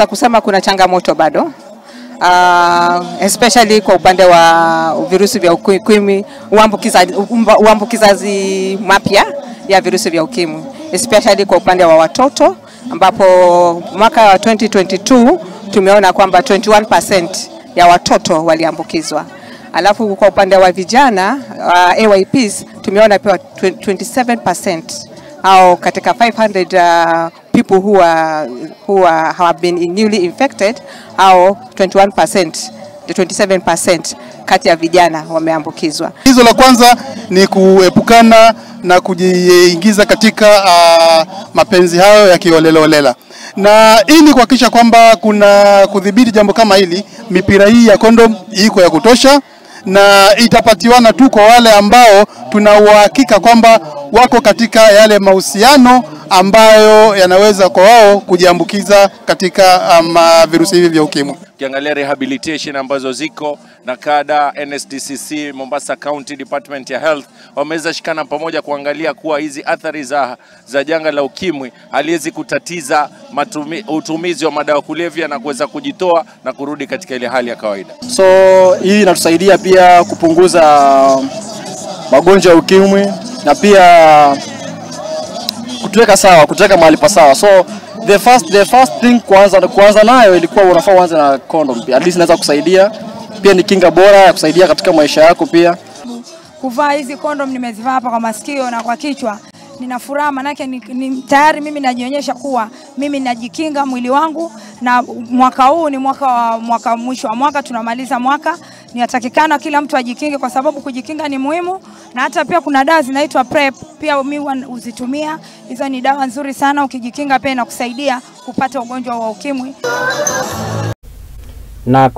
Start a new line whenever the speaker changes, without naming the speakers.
naweza kusema kuna changamoto bado. Especially kwa upande wa virusi vya ukimwi, uambukizaji mapya ya virusi vya ukimwi, especially kwa upande wa watoto, ambapo mwaka wa 2022 tumeona kwamba 21% ya watoto waliambukizwa. Alafu kwa upande wa vijana AYPs tumeona pia 27%, au katika 500 people who have been newly infected, au 27% kati ya vijana wameambukizwa.
Hizo la kwanza ni kuepukana na kujiingiza katika mapenzi hayo ya kiolelaolela. Na ili kuhakikisha kwamba kuna kudhibiti jambo kama hili, mipira hii ya kondom iko ya kutosha na itapatiwana tu kwa wale ambao tuna uhakika kwamba wako katika yale mahusiano ambayo yanaweza kwa wao kujiambukiza katika virusi hivi vya ukimwi.
Ukiangalia rehabilitation ambazo ziko na kada NSDCC Mombasa County Department ya Health wameweza shikana pamoja kuangalia kuwa hizi athari za janga la ukimwi haliwezi kutatiza utumizi wa madawa kulevya na kuweza kujitoa na kurudi katika ile hali ya kawaida.
So hii inatusaidia pia kupunguza magonjwa ya ukimwi na pia kutuweka mahali pa sawa. So the first thing kwanza nayo ilikuwa unafaa uanze na condom. At least inaweza kusaidia, pia ni kinga bora ya kusaidia katika maisha yako pia.
Kuvaa hizi condom nimezivaa hapa kwa masikio na kwa kichwa. Nina furaha manake ni tayari mimi najionyesha kuwa mimi najikinga mwili wangu, na mwaka huu ni mwisho wa mwaka, tunamaliza mwaka. Niatakikana kila mtu ajikinge kwa sababu kujikinga ni muhimu, na hata pia kuna dawa zinaitwa PrEP pia mimi uzitumia. Hizo ni dawa nzuri sana, ukijikinga pia inakusaidia kupata ugonjwa wa ukimwi.
Na